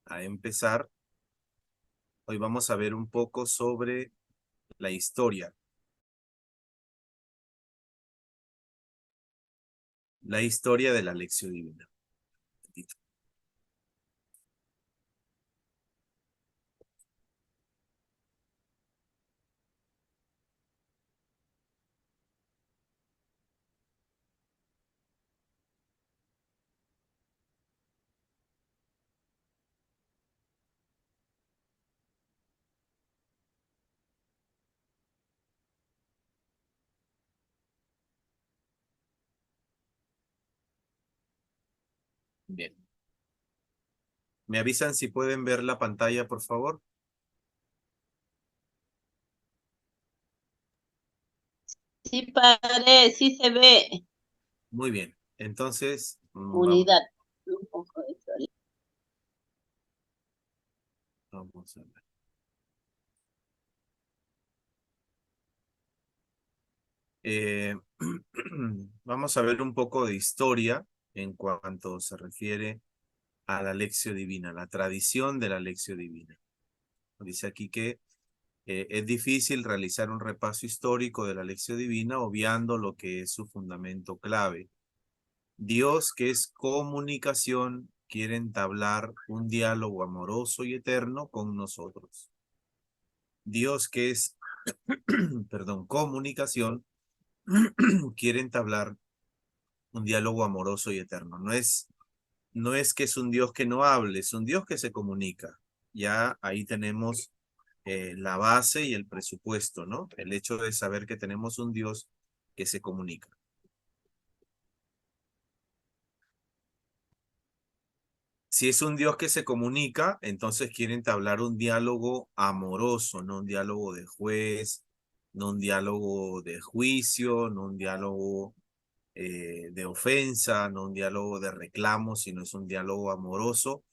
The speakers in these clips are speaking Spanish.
a empezar. Hoy vamos a ver un poco sobre la historia. La historia de la Lección Divina. Bien. ¿Me avisan si pueden ver la pantalla, por favor? Sí, padre, sí se ve. Muy bien. Entonces, Unidad. Un poco de sol. vamos a ver. Eh, vamos a ver un poco de historia en cuanto se refiere a la Lección Divina, la tradición de la Lección Divina. Dice aquí que es difícil realizar un repaso histórico de la Lección Divina obviando lo que es su fundamento clave. Dios, que es comunicación, quiere entablar un diálogo amoroso y eterno con nosotros. Dios, que es, perdón, comunicación, quiere entablar un diálogo amoroso y eterno. No es que es un Dios que no hable, es un Dios que se comunica. Ya ahí tenemos la base y el presupuesto, ¿no? El hecho de saber que tenemos un Dios que se comunica. Si es un Dios que se comunica, entonces quiere entablar un diálogo amoroso, no un diálogo de juez, no un diálogo de juicio, no un diálogo de ofensa, no un diálogo de reclamo, sino es un diálogo amoroso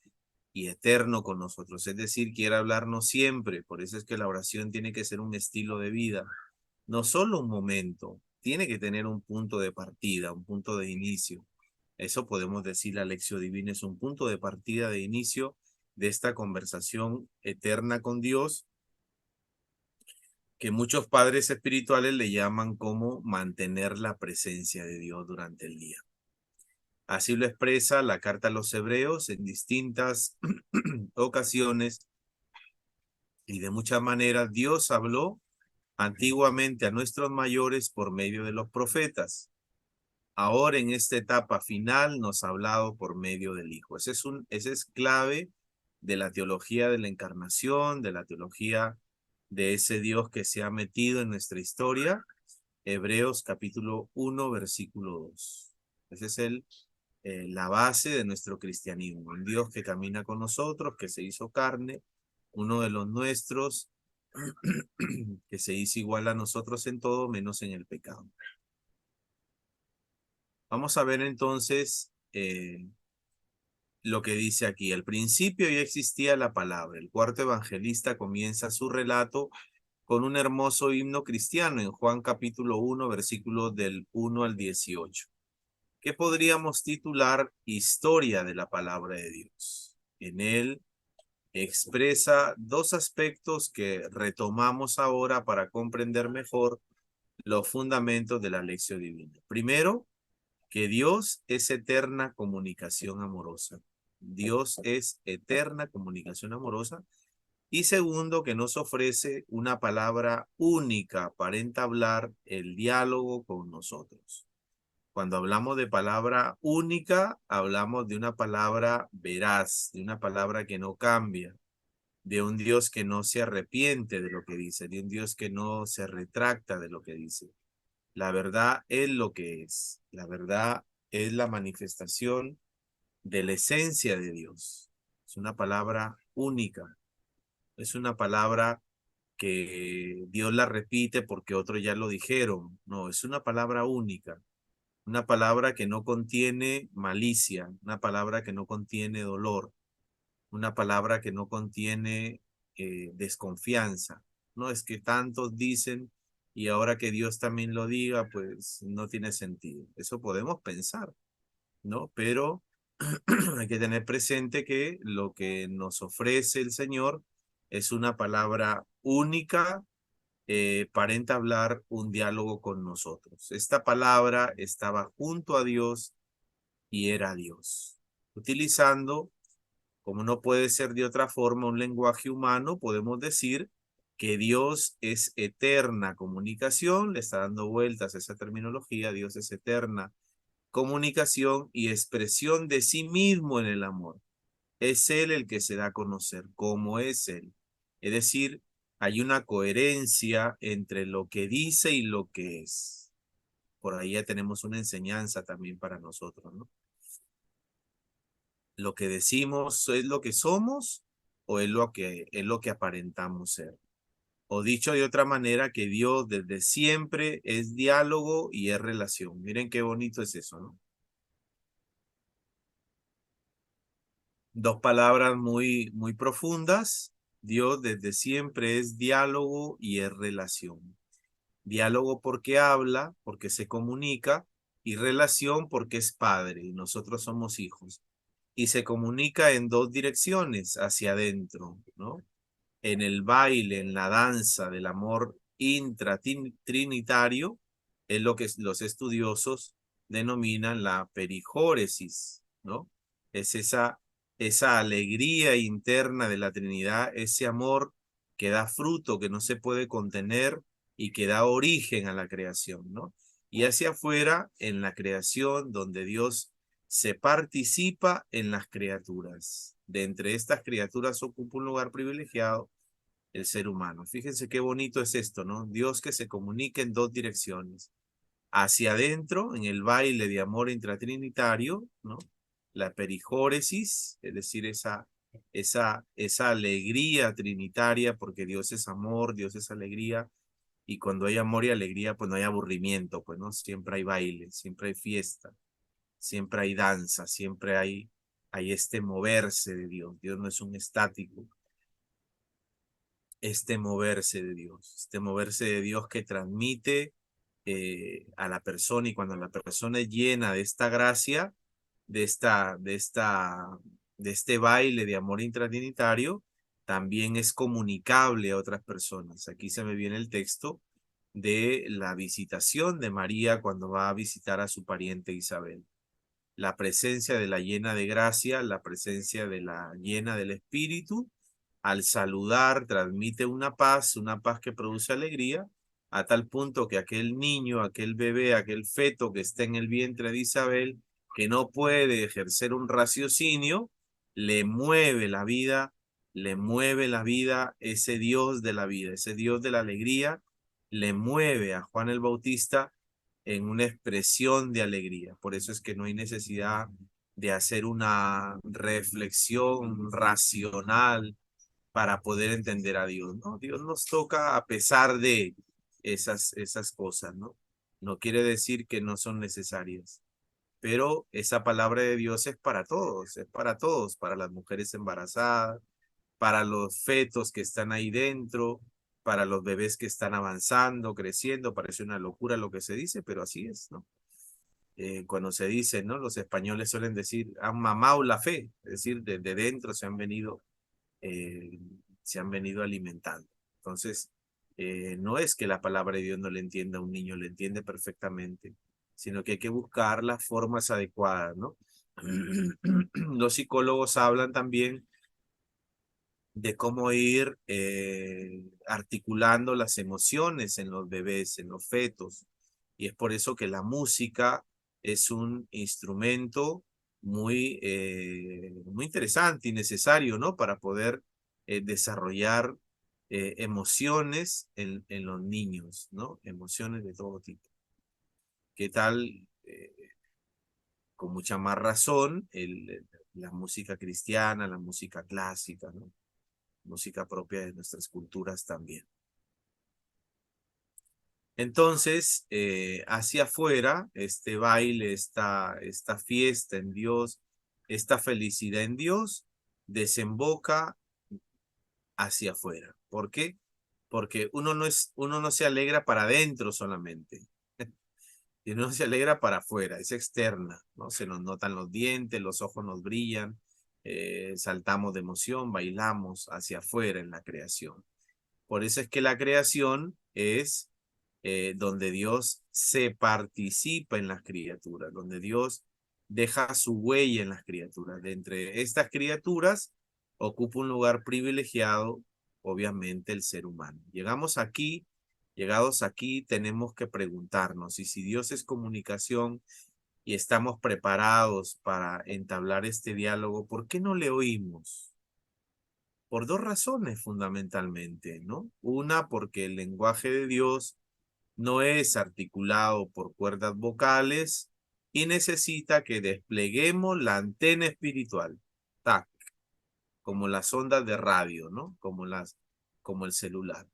y eterno con nosotros. Es decir, quiere hablarnos siempre. Por eso es que la oración tiene que ser un estilo de vida, no solo un momento, tiene que tener un punto de partida, un punto de inicio. Eso podemos decir, la Lección Divina es un punto de partida, de inicio de esta conversación eterna con Dios, que muchos padres espirituales le llaman como mantener la presencia de Dios durante el día. Así lo expresa la carta a los Hebreos en distintas ocasiones y de muchas maneras. Dios habló antiguamente a nuestros mayores por medio de los profetas. Ahora en esta etapa final nos ha hablado por medio del Hijo. Ese es clave de la teología de la encarnación, de la teología de ese Dios que se ha metido en nuestra historia. Hebreos capítulo 1, versículo 2. Ese es la base de nuestro cristianismo. Un Dios que camina con nosotros, que se hizo carne, uno de los nuestros, que se hizo igual a nosotros en todo, menos en el pecado. Vamos a ver entonces lo que dice aquí. Al principio ya existía la palabra. El cuarto evangelista comienza su relato con un hermoso himno cristiano en Juan capítulo 1, versículos del 1 al 18, que podríamos titular Historia de la Palabra de Dios. En él expresa dos aspectos que retomamos ahora para comprender mejor los fundamentos de la lección divina. Primero, que Dios es eterna comunicación amorosa. Dios es eterna comunicación amorosa. Y segundo, que nos ofrece una palabra única para entablar el diálogo con nosotros. Cuando hablamos de palabra única, hablamos de una palabra veraz, de una palabra que no cambia, de un Dios que no se arrepiente de lo que dice, de un Dios que no se retracta de lo que dice. La verdad es lo que es. La verdad es la manifestación de la esencia de Dios. Es una palabra única. Es una palabra que Dios la repite porque otros ya lo dijeron. No, es una palabra única. Una palabra que no contiene malicia. Una palabra que no contiene dolor. Una palabra que no contiene desconfianza. No es que tantos dicen y ahora que Dios también lo diga, pues no tiene sentido. Eso podemos pensar, ¿no? Pero Hay que tener presente que lo que nos ofrece el Señor es una palabra única para entablar un diálogo con nosotros. Esta palabra estaba junto a Dios y era Dios. Utilizando, como no puede ser de otra forma, un lenguaje humano, podemos decir que Dios es eterna comunicación, le está dando vueltas a esa terminología, Dios es eterna comunicación y expresión de sí mismo en el amor. Es Él el que se da a conocer, como es Él. Es decir, hay una coherencia entre lo que dice y lo que es. Por ahí ya tenemos una enseñanza también para nosotros, ¿no? Lo que decimos es lo que somos o es lo que aparentamos ser. O dicho de otra manera, que Dios desde siempre es diálogo y es relación. Miren qué bonito es eso, ¿no? Dos palabras muy profundas. Dios desde siempre es diálogo y es relación. Diálogo porque habla, porque se comunica, y relación porque es padre, y nosotros somos hijos. Y se comunica en dos direcciones, hacia adentro, ¿no? En el baile, en la danza del amor intratrinitario, es lo que los estudiosos denominan la perijóresis, ¿no? Es esa alegría interna de la Trinidad, ese amor que da fruto, que no se puede contener y que da origen a la creación, ¿no? Y hacia afuera, en la creación, donde Dios se participa en las criaturas. De entre estas criaturas ocupa un lugar privilegiado el ser humano. Fíjense qué bonito es esto, ¿no? Dios que se comunica en dos direcciones. Hacia adentro, en el baile de amor intratrinitario, ¿no? La perijóresis, es decir, esa alegría trinitaria, porque Dios es amor, Dios es alegría, y cuando hay amor y alegría, pues no hay aburrimiento, pues, ¿no? Siempre hay baile, siempre hay fiesta, siempre hay danza, siempre hay este moverse de Dios. Dios no es un estático, este moverse de Dios que transmite a la persona, y cuando la persona es llena de esta gracia, de esta, de esta, de este baile de amor intratrinitario, también es comunicable a otras personas. Aquí se me viene el texto de la visitación de María cuando va a visitar a su pariente Isabel. La presencia de la llena de gracia, la presencia de la llena del Espíritu, al saludar transmite una paz que produce alegría, a tal punto que aquel niño, aquel bebé, aquel feto que está en el vientre de Isabel, que no puede ejercer un raciocinio, le mueve la vida, le mueve la vida ese Dios de la vida, ese Dios de la alegría, le mueve a Juan el Bautista en una expresión de alegría. Por eso es que no hay necesidad de hacer una reflexión racional para poder entender a Dios, ¿no? Dios nos toca a pesar de esas cosas, ¿no? No quiere decir que no son necesarias, pero esa palabra de Dios es para todos, para las mujeres embarazadas, para los fetos que están ahí dentro, para los bebés que están avanzando, creciendo. Parece una locura lo que se dice, pero así es, ¿no? Cuando se dice, ¿no? Los españoles suelen decir, han mamado la fe, es decir, desde dentro eh, se han venido alimentando. Entonces, no es que la palabra de Dios no le entienda a un niño, le entiende perfectamente, sino que hay que buscar las formas adecuadas, ¿no? Los psicólogos hablan también de cómo ir articulando las emociones en los bebés, en los fetos. Y es por eso que la música es un instrumento muy interesante y necesario, ¿no? Para poder desarrollar emociones en los niños, ¿no? Emociones de todo tipo. ¿Qué tal? Con mucha más razón, la música cristiana, la música clásica, ¿no? Música propia de nuestras culturas también. Entonces, hacia afuera, este baile, esta fiesta en Dios, esta felicidad en Dios, desemboca hacia afuera. ¿Por qué? Porque uno no se alegra para adentro solamente. Y no se alegra para afuera, es externa, ¿no? Se nos notan los dientes, los ojos nos brillan, saltamos de emoción, bailamos hacia afuera en la creación. Por eso es que la creación es donde Dios se participa en las criaturas, donde Dios deja su huella en las criaturas. De entre estas criaturas ocupa un lugar privilegiado, obviamente, el ser humano. Llegados aquí, tenemos que preguntarnos, y si Dios es comunicación y estamos preparados para entablar este diálogo, ¿por qué no le oímos? Por dos razones fundamentalmente, ¿no? Una, porque el lenguaje de Dios no es articulado por cuerdas vocales y necesita que despleguemos la antena espiritual, tac, como las ondas de radio, ¿no? Como el celular.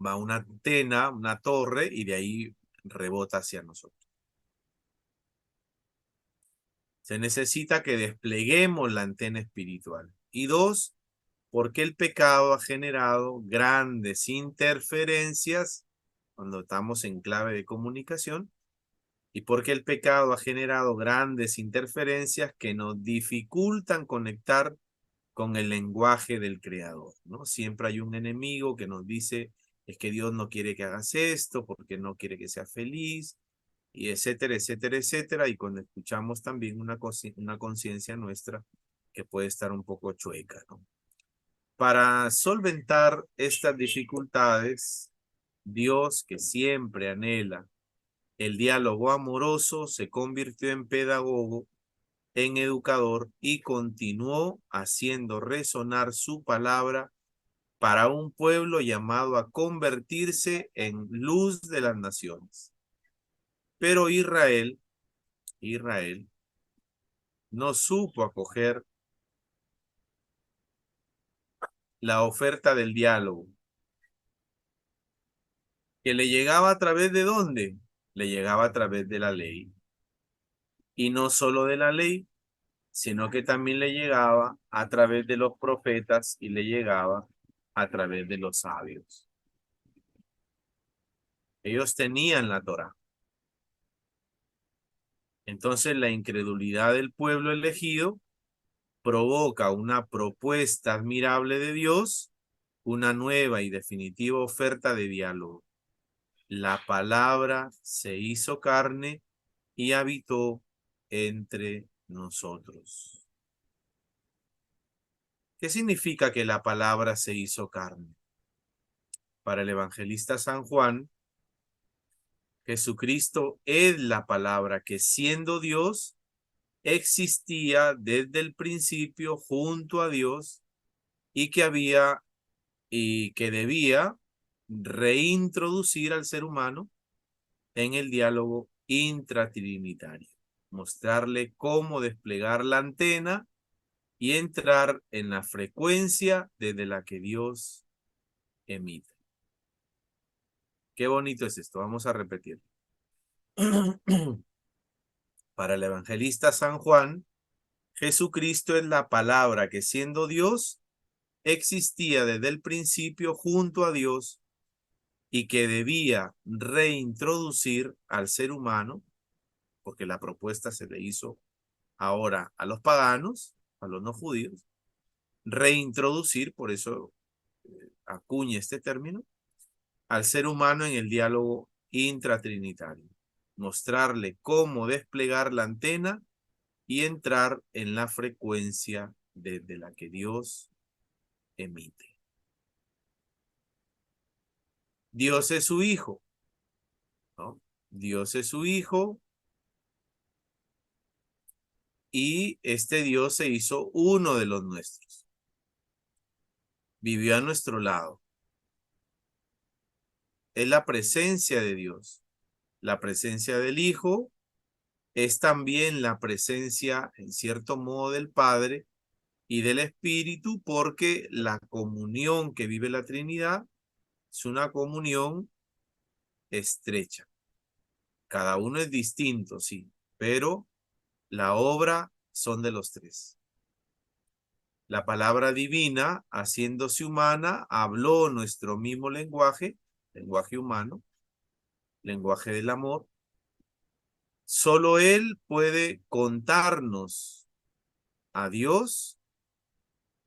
Va una antena, una torre, y de ahí rebota hacia nosotros. Se necesita que despleguemos la antena espiritual. Y dos, porque el pecado ha generado grandes interferencias cuando estamos en clave de comunicación, y porque el pecado ha generado grandes interferencias que nos dificultan conectar con el lenguaje del Creador, ¿no? Siempre hay un enemigo que nos dice, es que Dios no quiere que hagas esto, porque no quiere que seas feliz, y etcétera, etcétera, etcétera. Y cuando escuchamos también una conciencia nuestra que puede estar un poco chueca, ¿no? Para solventar estas dificultades, Dios, que siempre anhela el diálogo amoroso, se convirtió en pedagogo, en educador, y continuó haciendo resonar su palabra para un pueblo llamado a convertirse en luz de las naciones. Pero Israel no supo acoger la oferta del diálogo, que le llegaba a través de ¿dónde? Le llegaba a través de la ley. Y no solo de la ley, sino que también le llegaba a través de los profetas y le llegaba a través de los sabios. Ellos tenían la Torá. Entonces la incredulidad del pueblo elegido provoca una propuesta admirable de Dios, una nueva y definitiva oferta de diálogo. La palabra se hizo carne y habitó entre nosotros. ¿Qué significa que la palabra se hizo carne? Para el evangelista San Juan, Jesucristo es la palabra que, siendo Dios, existía desde el principio junto a Dios, y que debía reintroducir al ser humano en el diálogo intratrinitario, mostrarle cómo desplegar la antena y entrar en la frecuencia desde la que Dios emite. Qué bonito es esto, vamos a repetir. Para el evangelista San Juan, Jesucristo es la palabra que, siendo Dios, existía desde el principio junto a Dios, y que debía reintroducir al ser humano, porque la propuesta se le hizo ahora a los paganos, a los no judíos, reintroducir, por eso acuña este término, al ser humano en el diálogo intratrinitario, mostrarle cómo desplegar la antena y entrar en la frecuencia desde la que Dios emite. Dios es su Hijo, ¿no? Dios es su Hijo, y este Dios se hizo uno de los nuestros. Vivió a nuestro lado. Es la presencia de Dios. La presencia del Hijo es también la presencia, en cierto modo, del Padre y del Espíritu, porque la comunión que vive la Trinidad es una comunión estrecha. Cada uno es distinto, sí, pero la obra son de los tres. La palabra divina, haciéndose humana, habló nuestro mismo lenguaje lenguaje humano, lenguaje del amor. Solo Él puede contarnos a Dios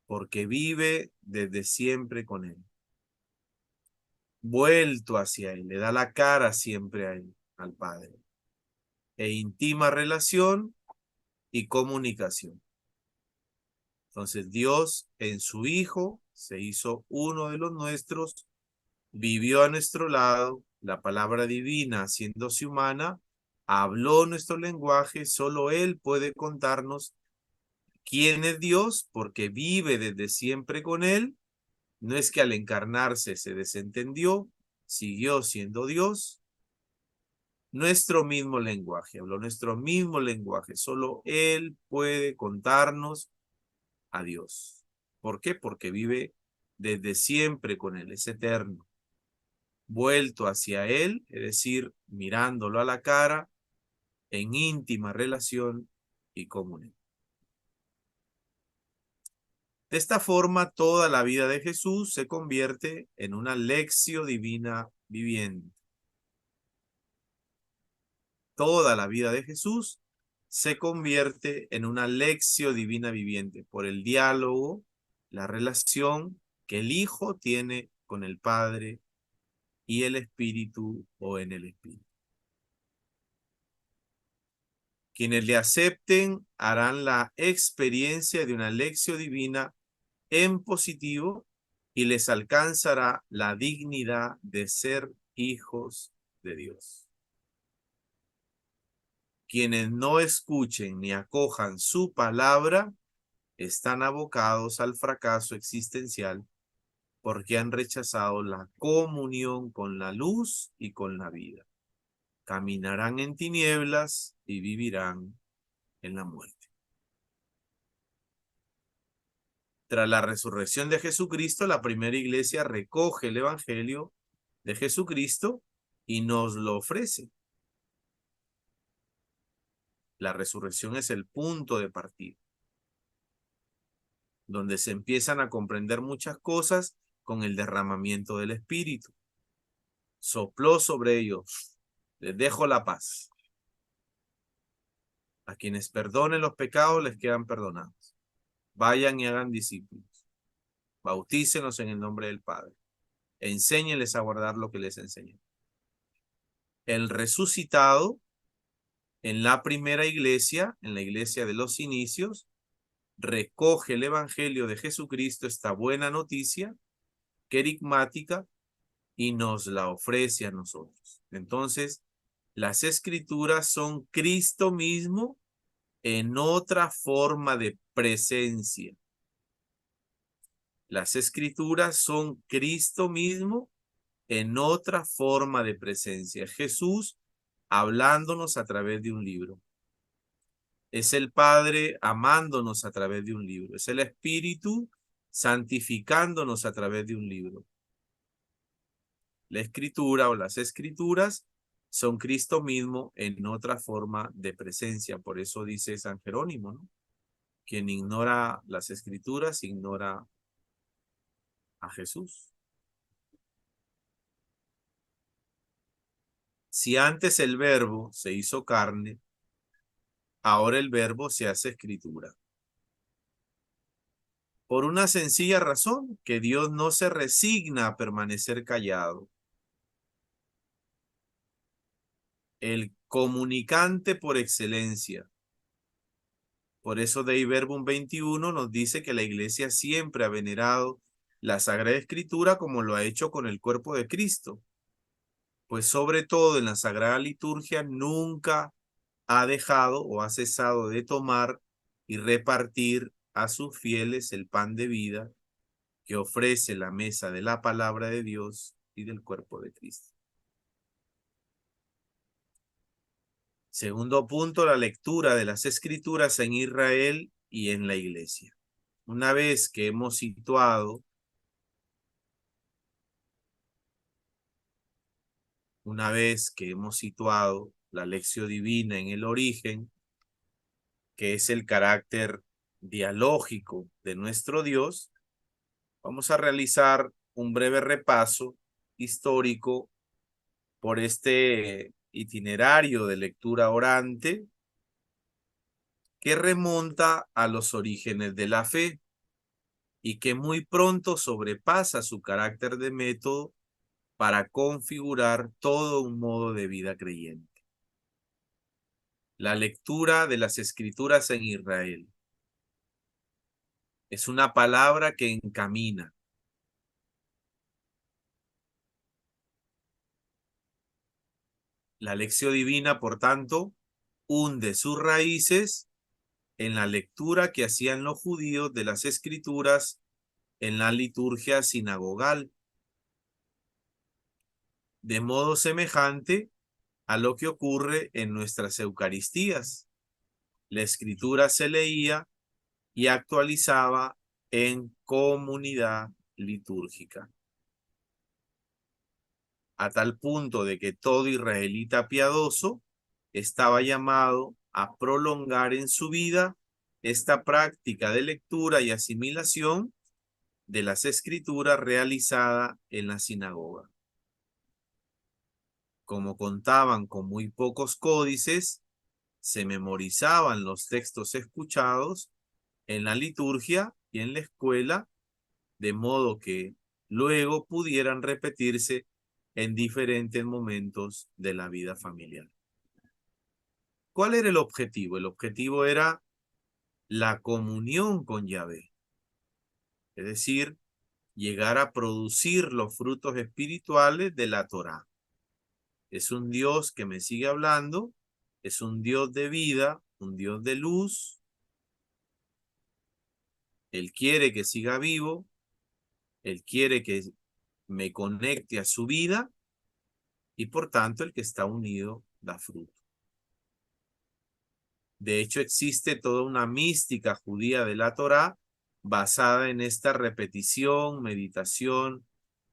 porque vive desde siempre con Él. Vuelto hacia Él, le da la cara siempre a Él, al Padre. E íntima relación y comunicación. Entonces Dios en su Hijo se hizo uno de los nuestros, vivió a nuestro lado, la palabra divina haciéndose humana, habló nuestro lenguaje, solo Él puede contarnos quién es Dios porque vive desde siempre con Él. No es que al encarnarse se desentendió, siguió siendo Dios. Nuestro mismo lenguaje, habló nuestro mismo lenguaje, solo Él puede contarnos a Dios. ¿Por qué? Porque vive desde siempre con Él, es eterno. Vuelto hacia Él, es decir, mirándolo a la cara, en íntima relación y comunión. De esta forma, toda la vida de Jesús se convierte en una lección divina viviente. Toda la vida de Jesús se convierte en una lección divina viviente por el diálogo, la relación que el Hijo tiene con el Padre y el Espíritu o en el Espíritu. Quienes le acepten harán la experiencia de una lección divina en positivo y les alcanzará la dignidad de ser hijos de Dios. Quienes no escuchen ni acojan su palabra están abocados al fracaso existencial porque han rechazado la comunión con la luz y con la vida. Caminarán en tinieblas y vivirán en la muerte. Tras la resurrección de Jesucristo, la primera iglesia recoge el evangelio de Jesucristo y nos lo ofrece. La resurrección es el punto de partida, donde se empiezan a comprender muchas cosas con el derramamiento del Espíritu. Sopló sobre ellos, les dejo la paz. A quienes perdonen los pecados les quedan perdonados. Vayan y hagan discípulos. Bautícenlos en el nombre del Padre. Enséñenles a guardar lo que les enseñé. El resucitado en la primera iglesia, en la iglesia de los inicios, recoge el evangelio de Jesucristo, esta buena noticia, querigmática, y nos la ofrece a nosotros. Entonces, las escrituras son Cristo mismo en otra forma de presencia. Las escrituras son Cristo mismo en otra forma de presencia. Jesús hablándonos a través de un libro. Es el Padre amándonos a través de un libro. Es el Espíritu santificándonos a través de un libro. La escritura o las escrituras son Cristo mismo en otra forma de presencia. Por eso dice San Jerónimo, ¿no? Quien ignora las escrituras ignora a Jesús. Si antes el verbo se hizo carne, ahora el verbo se hace escritura. Por una sencilla razón, que Dios no se resigna a permanecer callado. El comunicante por excelencia. Por eso Dei Verbum 21 nos dice que la iglesia siempre ha venerado la Sagrada Escritura como lo ha hecho con el cuerpo de Cristo. Pues sobre todo en la Sagrada Liturgia nunca ha dejado o ha cesado de tomar y repartir a sus fieles el pan de vida que ofrece la mesa de la palabra de Dios y del cuerpo de Cristo. Segundo punto, la lectura de las Escrituras en Israel y en la iglesia. Una vez que hemos situado la lección divina en el origen, que es el carácter dialógico de nuestro Dios, vamos a realizar un breve repaso histórico por este itinerario de lectura orante que remonta a los orígenes de la fe y que muy pronto sobrepasa su carácter de método para configurar todo un modo de vida creyente. La lectura de las escrituras en Israel es una palabra que encamina. La lección divina, por tanto, hunde sus raíces en la lectura que hacían los judíos de las escrituras en la liturgia sinagogal, de modo semejante a lo que ocurre en nuestras Eucaristías. La escritura se leía y actualizaba en comunidad litúrgica, a tal punto de que todo israelita piadoso estaba llamado a prolongar en su vida esta práctica de lectura y asimilación de las escrituras realizada en la sinagoga. Como contaban con muy pocos códices, se memorizaban los textos escuchados en la liturgia y en la escuela, de modo que luego pudieran repetirse en diferentes momentos de la vida familiar. ¿Cuál era el objetivo? El objetivo era la comunión con Yahvé, es decir, llegar a producir los frutos espirituales de la Torá. Es un Dios que me sigue hablando, es un Dios de vida, un Dios de luz. Él quiere que siga vivo, Él quiere que me conecte a su vida y por tanto el que está unido da fruto. De hecho, existe toda una mística judía de la Torá basada en esta repetición, meditación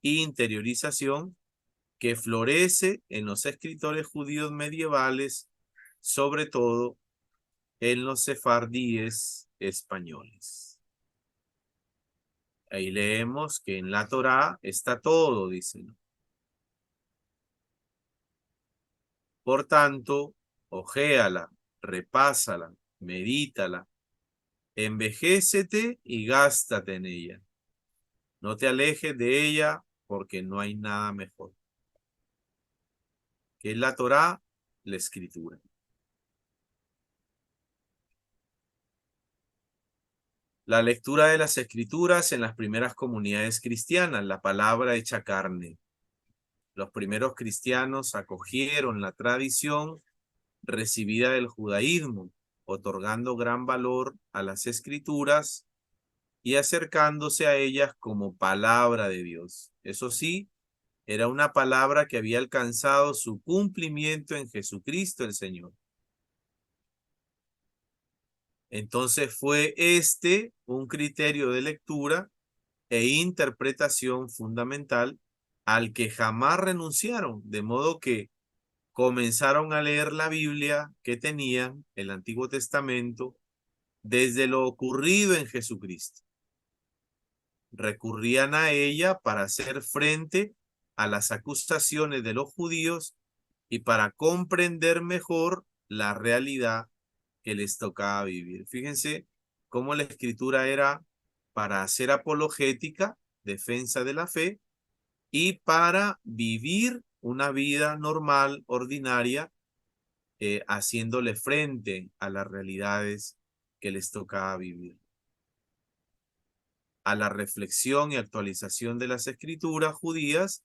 e interiorización que florece en los escritores judíos medievales, sobre todo en los sefardíes españoles. Ahí leemos que en la Torá está todo, dicen. Por tanto, ojéala, repásala, medítala, envejécete y gástate en ella. No te alejes de ella porque no hay nada mejor. Que es la Torá, la escritura. La lectura de las escrituras en las primeras comunidades cristianas, la palabra hecha carne. Los primeros cristianos acogieron la tradición recibida del judaísmo, otorgando gran valor a las escrituras y acercándose a ellas como palabra de Dios. Eso sí, era una palabra que había alcanzado su cumplimiento en Jesucristo el Señor. Entonces fue este un criterio de lectura e interpretación fundamental al que jamás renunciaron, de modo que comenzaron a leer la Biblia que tenían, el Antiguo Testamento, desde lo ocurrido en Jesucristo. Recurrían a ella para hacer frente a las acusaciones de los judíos y para comprender mejor la realidad que les tocaba vivir. Fíjense cómo la escritura era para hacer apologética, defensa de la fe, y para vivir una vida normal, ordinaria, haciéndole frente a las realidades que les tocaba vivir. A la reflexión y actualización de las escrituras judías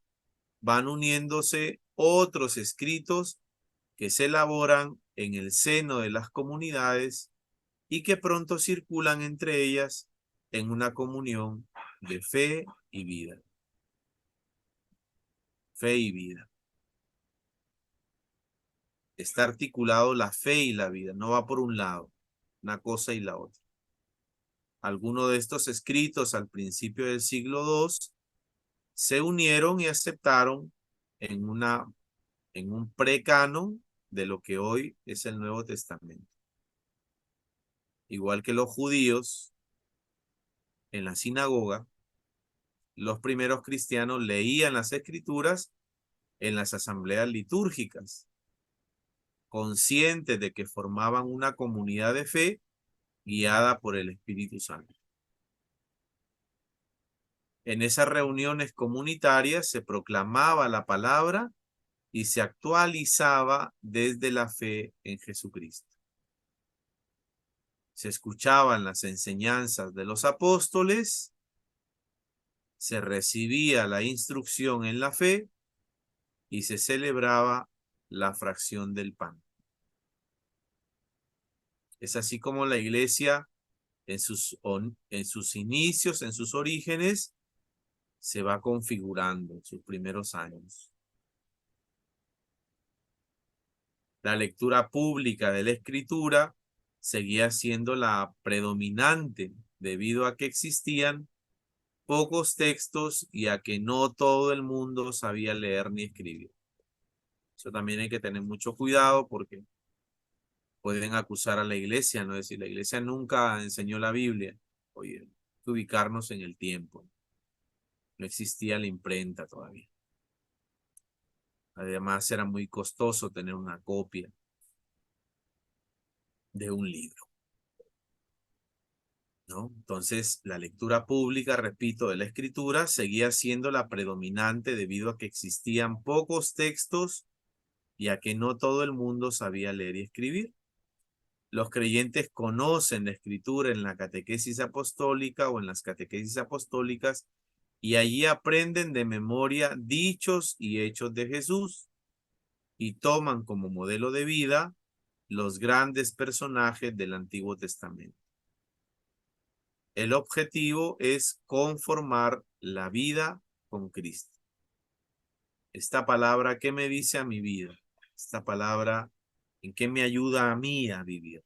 van uniéndose otros escritos que se elaboran en el seno de las comunidades y que pronto circulan entre ellas en una comunión de fe y vida. Fe y vida. Está articulado la fe y la vida, no va por un lado, una cosa y la otra. Algunos de estos escritos al principio del siglo II se unieron y aceptaron en un precanon de lo que hoy es el Nuevo Testamento. Igual que los judíos en la sinagoga, los primeros cristianos leían las escrituras en las asambleas litúrgicas, conscientes de que formaban una comunidad de fe guiada por el Espíritu Santo. En esas reuniones comunitarias se proclamaba la palabra y se actualizaba desde la fe en Jesucristo. Se escuchaban las enseñanzas de los apóstoles, se recibía la instrucción en la fe y se celebraba la fracción del pan. Es así como la iglesia en sus inicios, en sus orígenes, se va configurando en sus primeros años. La lectura pública de la escritura seguía siendo la predominante debido a que existían pocos textos y a que no todo el mundo sabía leer ni escribir. Eso también hay que tener mucho cuidado porque pueden acusar a la iglesia, ¿no? Es decir, la iglesia nunca enseñó la Biblia. Oye, hay que ubicarnos en el tiempo. No existía la imprenta todavía. Además, era muy costoso tener una copia de un libro, ¿no? Entonces, la lectura pública, repito, de la escritura seguía siendo la predominante debido a que existían pocos textos y a que no todo el mundo sabía leer y escribir. Los creyentes conocen la escritura en la catequesis apostólica o en las catequesis apostólicas y allí aprenden de memoria dichos y hechos de Jesús y toman como modelo de vida los grandes personajes del Antiguo Testamento. El objetivo es conformar la vida con Cristo. Esta palabra, ¿qué me dice a mi vida? Esta palabra, ¿en qué me ayuda a mí a vivir?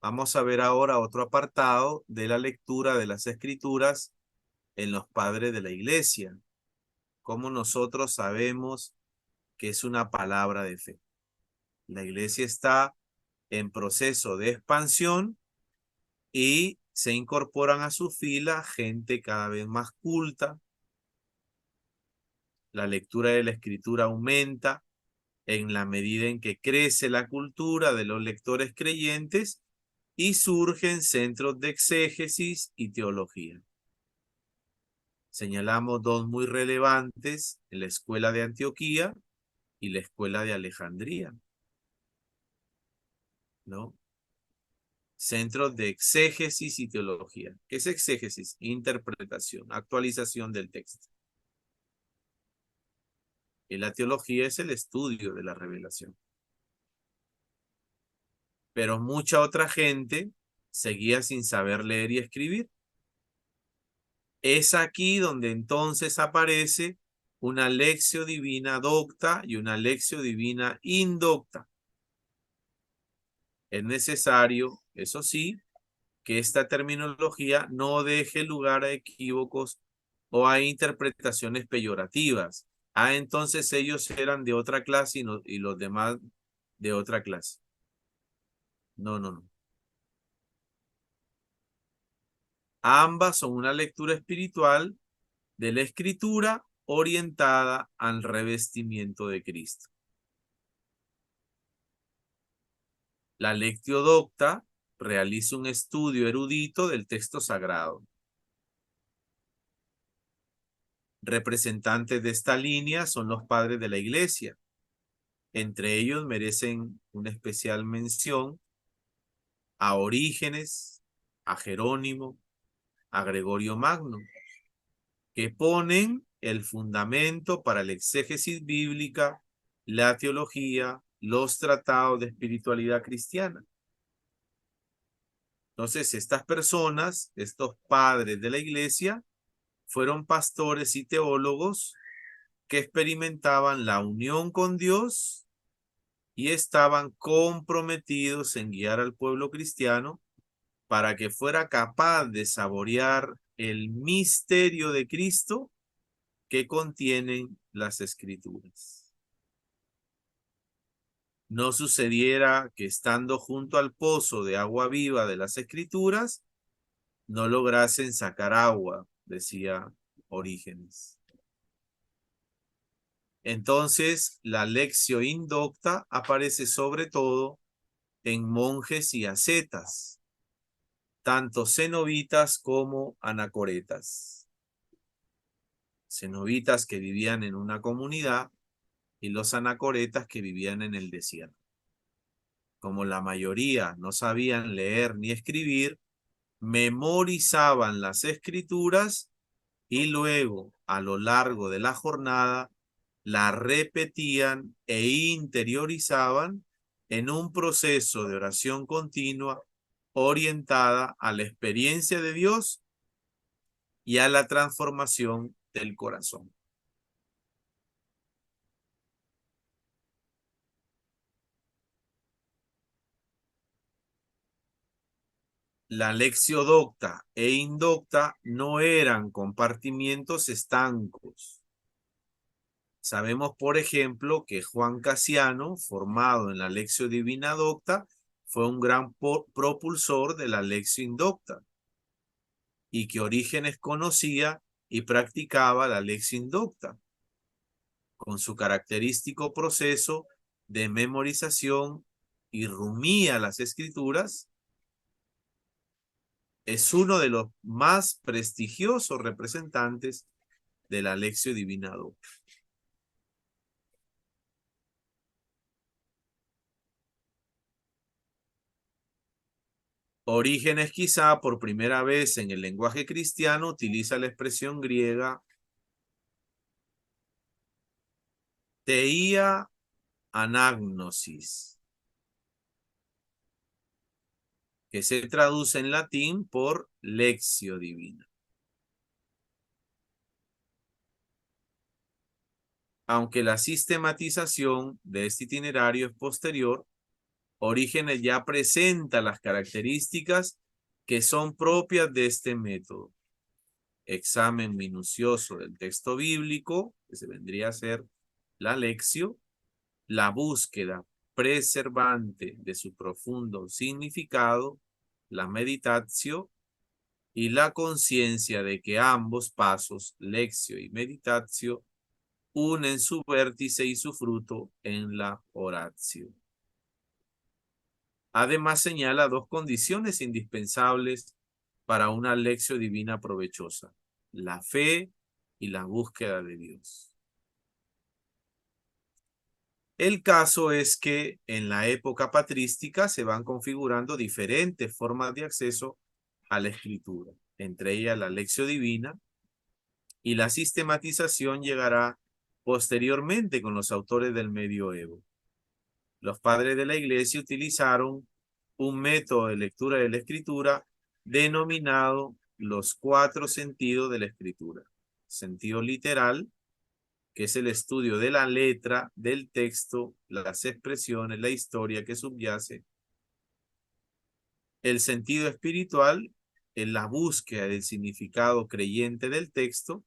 Vamos a ver ahora otro apartado de la lectura de las Escrituras en los padres de la iglesia. Cómo nosotros sabemos que es una palabra de fe. La iglesia está en proceso de expansión y se incorporan a su fila gente cada vez más culta. La lectura de la escritura aumenta en la medida en que crece la cultura de los lectores creyentes y surgen centros de exégesis y teología. Señalamos dos muy relevantes en la escuela de Antioquía y la escuela de Alejandría, ¿no? Centros de exégesis y teología. ¿Qué es exégesis? Interpretación, actualización del texto. Y la teología es el estudio de la revelación. Pero mucha otra gente seguía sin saber leer y escribir. Es aquí donde entonces aparece una lectio divina docta y una lectio divina indocta. Es necesario, eso sí, que esta terminología no deje lugar a equívocos o a interpretaciones peyorativas. Ah, entonces ellos eran de otra clase y los demás de otra clase. No, no, no. Ambas son una lectura espiritual de la escritura orientada al revestimiento de Cristo. La lectio docta realiza un estudio erudito del texto sagrado. Representantes de esta línea son los padres de la iglesia. Entre ellos merecen una especial mención a Orígenes, a Jerónimo, a Gregorio Magno, que ponen el fundamento para la exégesis bíblica, la teología, los tratados de espiritualidad cristiana. Entonces, estas personas, estos padres de la iglesia, fueron pastores y teólogos que experimentaban la unión con Dios y estaban comprometidos en guiar al pueblo cristiano para que fuera capaz de saborear el misterio de Cristo que contienen las escrituras. No sucediera que estando junto al pozo de agua viva de las escrituras, no lograsen sacar agua, decía Orígenes. Entonces, la lectio indocta aparece sobre todo en monjes y ascetas, tanto cenobitas como anacoretas. Cenobitas que vivían en una comunidad y los anacoretas que vivían en el desierto. Como la mayoría no sabían leer ni escribir, memorizaban las escrituras y luego, a lo largo de la jornada, la repetían e interiorizaban en un proceso de oración continua orientada a la experiencia de Dios y a la transformación del corazón. La lectio docta e indocta no eran compartimientos estancos. Sabemos, por ejemplo, que Juan Casiano, formado en la lectio divina docta, fue un gran propulsor de la lectio indocta y que Orígenes conocía y practicaba la lectio indocta con su característico proceso de memorización y rumía las escrituras. Es uno de los más prestigiosos representantes de la lectio divina docta. Orígenes quizá por primera vez en el lenguaje cristiano utiliza la expresión griega teia anagnosis, que se traduce en latín por lectio divina. Aunque la sistematización de este itinerario es posterior, Orígenes ya presenta las características que son propias de este método. Examen minucioso del texto bíblico, que se vendría a ser la lectio, la búsqueda preservante de su profundo significado, la meditatio, y la conciencia de que ambos pasos, lectio y meditatio, unen su vértice y su fruto en la oratio. Además señala dos condiciones indispensables para una lectio divina provechosa: la fe y la búsqueda de Dios. El caso es que en la época patrística se van configurando diferentes formas de acceso a la escritura, entre ellas la lectio divina, y la sistematización llegará posteriormente con los autores del medioevo. Los padres de la iglesia utilizaron un método de lectura de la escritura denominado los 4 sentidos de la escritura: sentido literal, que es el estudio de la letra, del texto, las expresiones, la historia que subyace; el sentido espiritual, en la búsqueda del significado creyente del texto,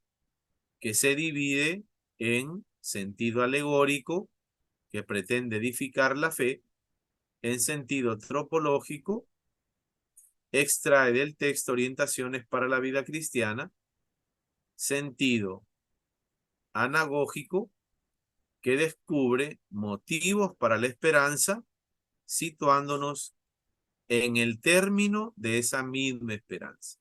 que se divide en sentido alegórico, que pretende edificar la fe; en sentido tropológico, extrae del texto orientaciones para la vida cristiana; sentido anagógico, que descubre motivos para la esperanza, situándonos en el término de esa misma esperanza.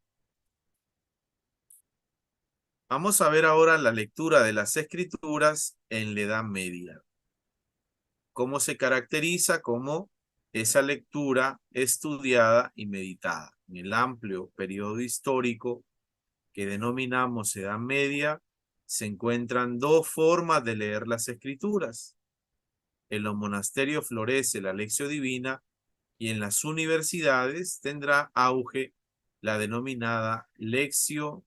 Vamos a ver ahora la lectura de las escrituras en la Edad Media. Cómo se caracteriza como esa lectura estudiada y meditada. En el amplio periodo histórico que denominamos Edad Media, se encuentran dos formas de leer las escrituras. En los monasterios florece la lectio divina y en las universidades tendrá auge la denominada lectio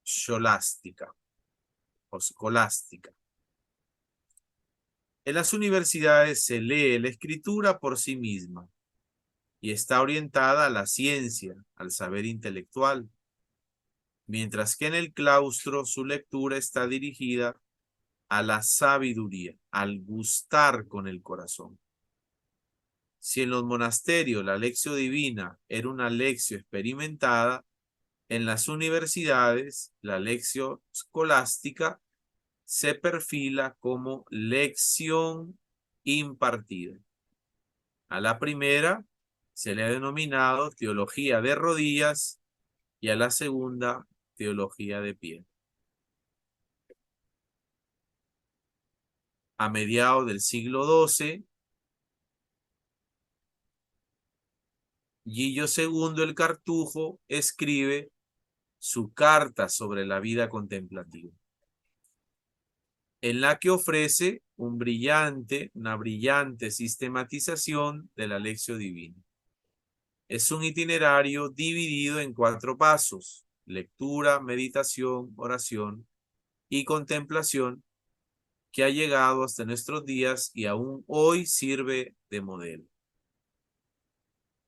escolástica o escolástica. En las universidades se lee la escritura por sí misma y está orientada a la ciencia, al saber intelectual, mientras que en el claustro su lectura está dirigida a la sabiduría, al gustar con el corazón. Si en los monasterios la lección divina era una lección experimentada, en las universidades la lección escolástica se perfila como lección impartida. A la primera se le ha denominado teología de rodillas y a la segunda teología de pie. A mediados del siglo XII, Gillo II el Cartujo escribe su carta sobre la vida contemplativa, en la que ofrece una brillante sistematización de la lección divina. Es un itinerario dividido en 4 pasos: lectura, meditación, oración y contemplación, que ha llegado hasta nuestros días y aún hoy sirve de modelo.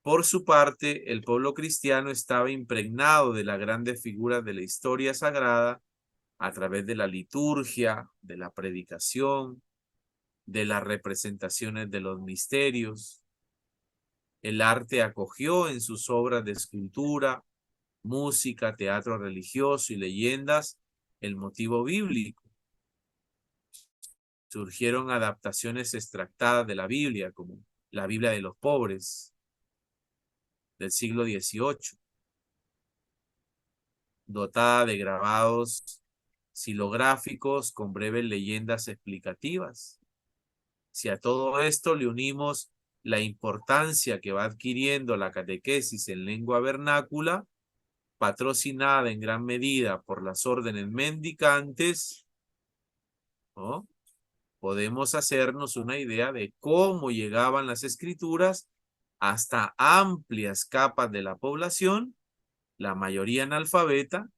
Por su parte, el pueblo cristiano estaba impregnado de las grandes figuras de la historia sagrada a través de la liturgia, de la predicación, de las representaciones de los misterios. El arte acogió en sus obras de escultura, música, teatro religioso y leyendas el motivo bíblico. Surgieron adaptaciones extractadas de la Biblia, como la Biblia de los pobres del siglo XVIII, dotada de grabados xilográficos con breves leyendas explicativas. Si a todo esto le unimos la importancia que va adquiriendo la catequesis en lengua vernácula, patrocinada en gran medida por las órdenes mendicantes, ¿no?, podemos hacernos una idea de cómo llegaban las escrituras hasta amplias capas de la población, la mayoría analfabeta,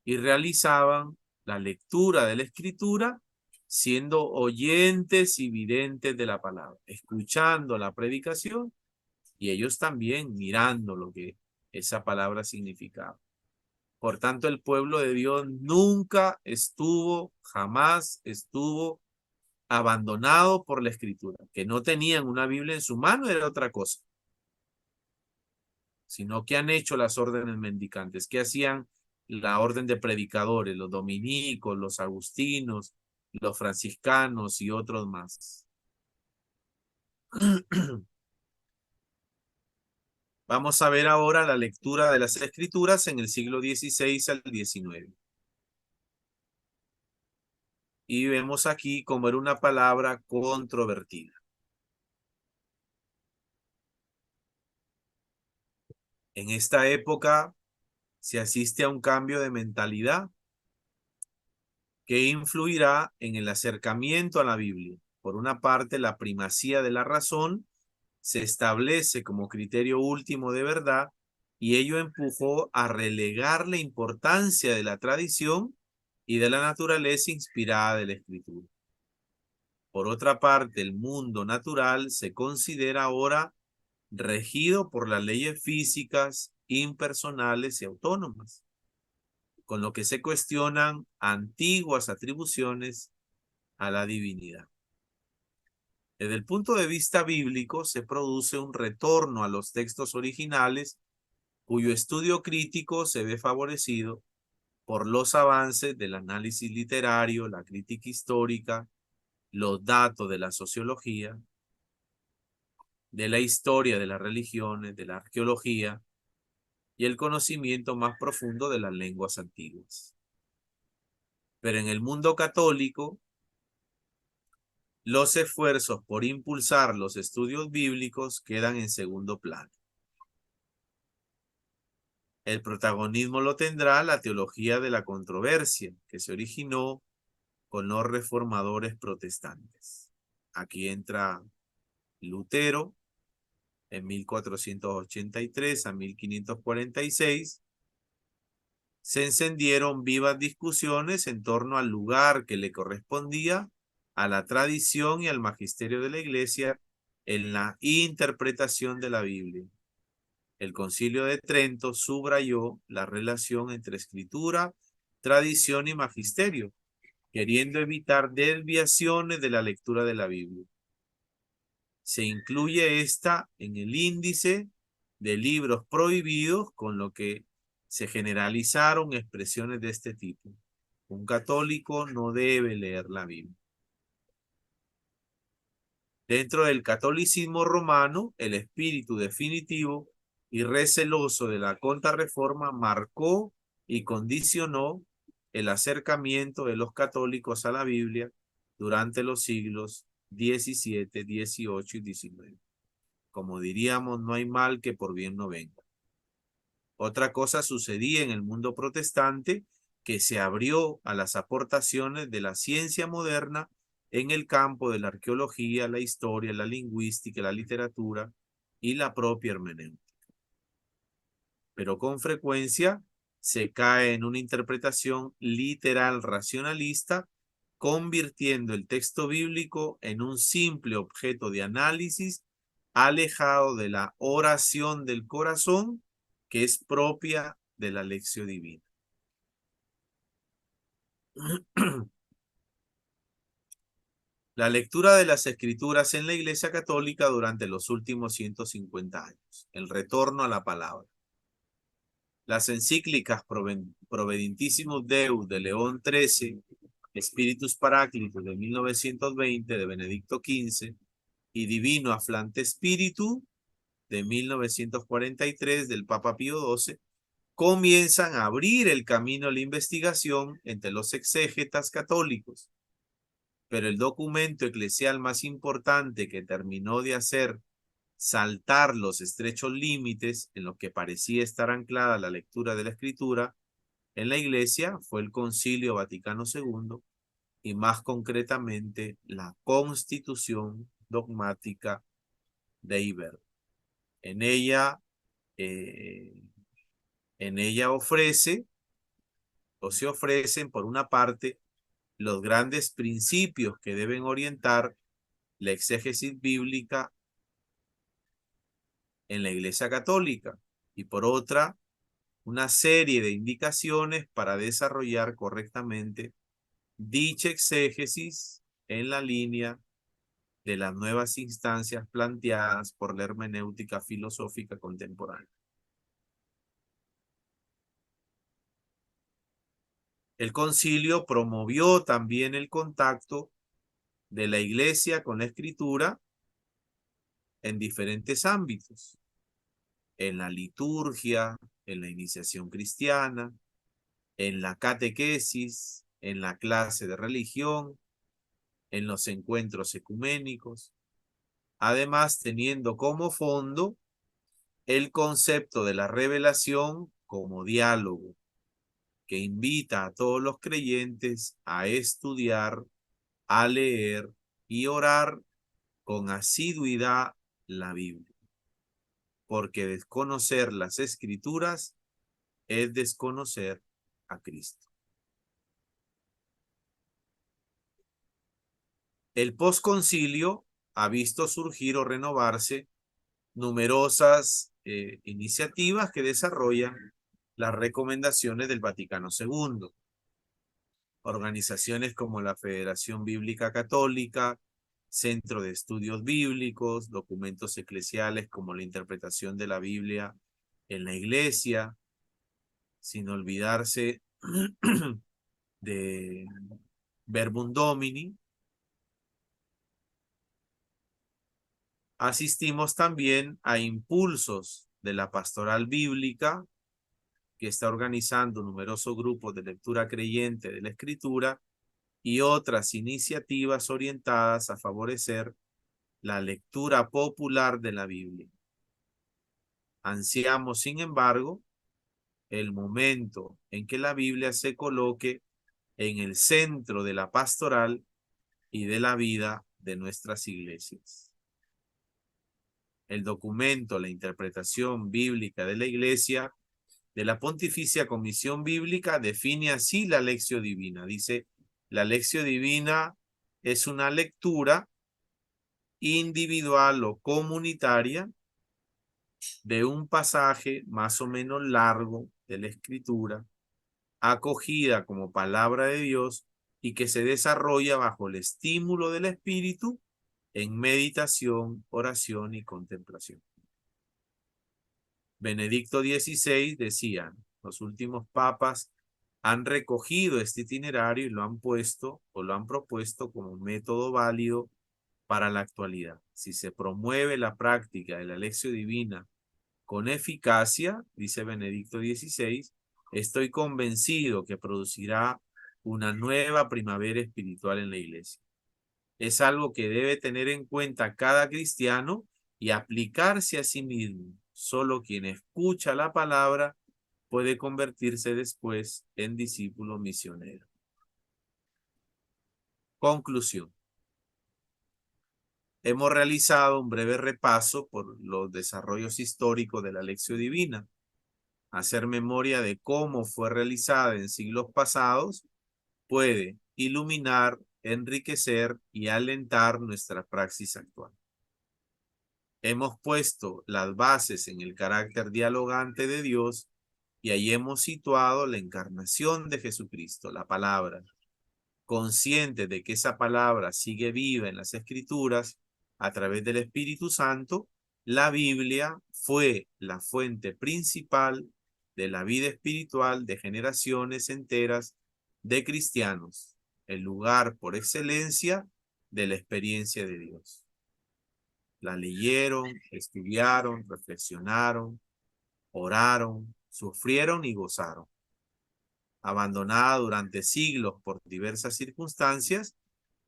y realizaban la lectura de la escritura siendo oyentes y videntes de la palabra, escuchando la predicación y ellos también mirando lo que esa palabra significaba. Por tanto, el pueblo de Dios nunca estuvo, jamás estuvo abandonado por la escritura. Que no tenían una Biblia en su mano era otra cosa, sino que han hecho las órdenes mendicantes, que hacían la orden de predicadores, los dominicos, los agustinos, los franciscanos y otros más. Vamos a ver ahora la lectura de las escrituras en el siglo XVI al XIX. Y vemos aquí cómo era una palabra controvertida. En esta época se asiste a un cambio de mentalidad que influirá en el acercamiento a la Biblia. Por una parte, la primacía de la razón se establece como criterio último de verdad y ello empujó a relegar la importancia de la tradición y de la naturaleza inspirada de la Escritura. Por otra parte, el mundo natural se considera ahora regido por las leyes físicas, impersonales y autónomas, con lo que se cuestionan antiguas atribuciones a la divinidad. Desde el punto de vista bíblico, se produce un retorno a los textos originales, cuyo estudio crítico se ve favorecido por los avances del análisis literario, la crítica histórica, los datos de la sociología, de la historia de las religiones, de la arqueología y el conocimiento más profundo de las lenguas antiguas. Pero en el mundo católico, los esfuerzos por impulsar los estudios bíblicos quedan en segundo plano. El protagonismo lo tendrá la teología de la controversia, que se originó con los reformadores protestantes. Aquí entra Lutero en 1483 a 1546. Se encendieron vivas discusiones en torno al lugar que le correspondía a la tradición y al magisterio de la Iglesia en la interpretación de la Biblia. El Concilio de Trento subrayó la relación entre escritura, tradición y magisterio, queriendo evitar desviaciones de la lectura de la Biblia. Se incluye esta en el índice de libros prohibidos, con lo que se generalizaron expresiones de este tipo. Un católico no debe leer la Biblia. Dentro del catolicismo romano, el espíritu definitivo y receloso de la Contrarreforma marcó y condicionó el acercamiento de los católicos a la Biblia durante los siglos XVII, XVIII y XIX. Como diríamos, no hay mal que por bien no venga. Otra cosa sucedía en el mundo protestante, que se abrió a las aportaciones de la ciencia moderna en el campo de la arqueología, la historia, la lingüística, la literatura y la propia hermenéutica. Pero con frecuencia se cae en una interpretación literal racionalista, convirtiendo el texto bíblico en un simple objeto de análisis alejado de la oración del corazón, que es propia de la lección divina. La lectura de las escrituras en la Iglesia Católica durante los últimos 150 años. El retorno a la palabra. Las encíclicas Provedentissimus Deus de León XIII, Spiritus Paraclitus de 1920 de Benedicto XV y Divino Afflante Spiritu de 1943 del Papa Pío XII comienzan a abrir el camino a la investigación entre los exégetas católicos. Pero el documento eclesial más importante que terminó de hacer saltar los estrechos límites en los que parecía estar anclada la lectura de la Escritura en la Iglesia fue el Concilio Vaticano II y más concretamente la Constitución Dogmática de Iber. En ella ofrece o se ofrecen por una parte los grandes principios que deben orientar la exégesis bíblica en la Iglesia Católica y por otra una serie de indicaciones para desarrollar correctamente dicha exégesis en la línea de las nuevas instancias planteadas por la hermenéutica filosófica contemporánea. El concilio promovió también el contacto de la Iglesia con la Escritura en diferentes ámbitos, en la liturgia, en la iniciación cristiana, en la catequesis, en la clase de religión, en los encuentros ecuménicos, además teniendo como fondo el concepto de la revelación como diálogo, que invita a todos los creyentes a estudiar, a leer y orar con asiduidad la Biblia, porque desconocer las Escrituras es desconocer a Cristo. El posconcilio ha visto surgir o renovarse numerosas iniciativas que desarrollan las recomendaciones del Vaticano II. Organizaciones como la Federación Bíblica Católica, Centro de Estudios Bíblicos, documentos eclesiales como la interpretación de la Biblia en la Iglesia, sin olvidarse de Verbum Domini. Asistimos también a impulsos de la pastoral bíblica, que está organizando numerosos grupos de lectura creyente de la Escritura y otras iniciativas orientadas a favorecer la lectura popular de la Biblia. Ansiamos, sin embargo, el momento en que la Biblia se coloque en el centro de la pastoral y de la vida de nuestras iglesias. El documento, la interpretación bíblica de la Iglesia, de la Pontificia Comisión Bíblica, define así la lección divina. Dice, la lección divina es una lectura individual o comunitaria de un pasaje más o menos largo de la Escritura, acogida como palabra de Dios y que se desarrolla bajo el estímulo del Espíritu en meditación, oración y contemplación. Benedicto XVI decía, los últimos papas han recogido este itinerario y lo han puesto o lo han propuesto como un método válido para la actualidad. Si se promueve la práctica de la Lectio Divina con eficacia, dice Benedicto XVI, estoy convencido que producirá una nueva primavera espiritual en la Iglesia. Es algo que debe tener en cuenta cada cristiano y aplicarse a sí mismo. Solo quien escucha la palabra puede convertirse después en discípulo misionero. Conclusión. Hemos realizado un breve repaso por los desarrollos históricos de la Lectio Divina. Hacer memoria de cómo fue realizada en siglos pasados puede iluminar, enriquecer y alentar nuestra praxis actual. Hemos puesto las bases en el carácter dialogante de Dios y ahí hemos situado la encarnación de Jesucristo, la palabra. Consciente de que esa palabra sigue viva en las Escrituras a través del Espíritu Santo, la Biblia fue la fuente principal de la vida espiritual de generaciones enteras de cristianos, el lugar por excelencia de la experiencia de Dios. La leyeron, estudiaron, reflexionaron, oraron, sufrieron y gozaron. Abandonada durante siglos por diversas circunstancias,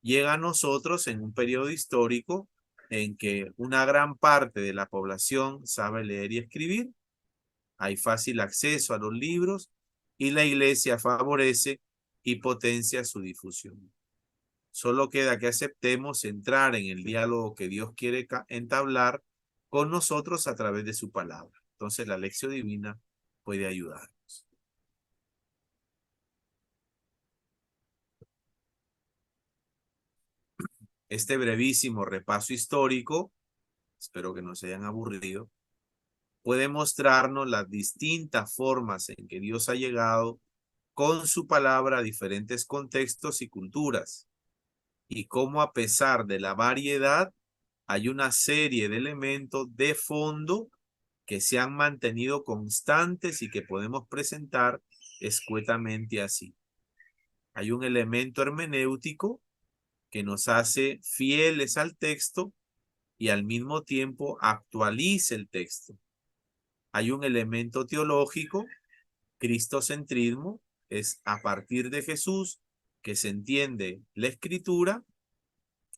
llega a nosotros en un periodo histórico en que una gran parte de la población sabe leer y escribir, hay fácil acceso a los libros y la Iglesia favorece y potencia su difusión. Solo queda que aceptemos entrar en el diálogo que Dios quiere entablar con nosotros a través de su palabra. Entonces la lección divina puede ayudarnos. Este brevísimo repaso histórico, espero que no se hayan aburrido, puede mostrarnos las distintas formas en que Dios ha llegado con su palabra a diferentes contextos y culturas, y cómo a pesar de la variedad, hay una serie de elementos de fondo que se han mantenido constantes y que podemos presentar escuetamente así. Hay un elemento hermenéutico que nos hace fieles al texto y al mismo tiempo actualiza el texto. Hay un elemento teológico, cristocentrismo, es a partir de Jesús que se entiende la escritura.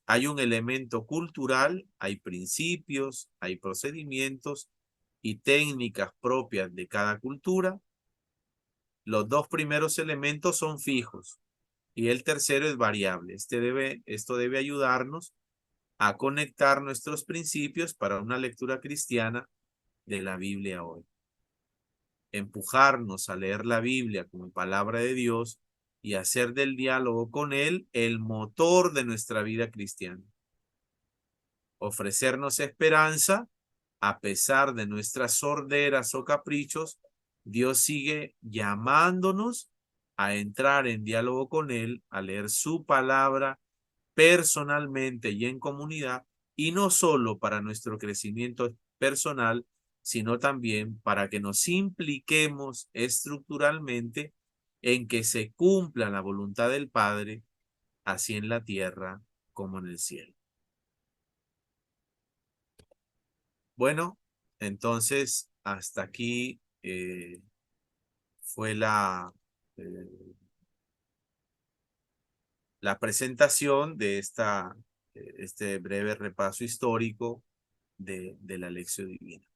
Hay un elemento cultural, hay principios, hay procedimientos y técnicas propias de cada cultura. Los dos primeros elementos son fijos y el tercero es variable. Esto debe ayudarnos a conectar nuestros principios para una lectura cristiana de la Biblia hoy. Empujarnos a leer la Biblia como palabra de Dios y hacer del diálogo con Él el motor de nuestra vida cristiana. Ofrecernos esperanza a pesar de nuestras sorderas o caprichos. Dios sigue llamándonos a entrar en diálogo con Él, a leer su palabra personalmente y en comunidad, y no solo para nuestro crecimiento personal, sino también para que nos impliquemos estructuralmente en que se cumpla la voluntad del Padre, así en la tierra como en el cielo. Bueno, entonces hasta aquí fue eh, la presentación de este breve repaso histórico de la lección divina.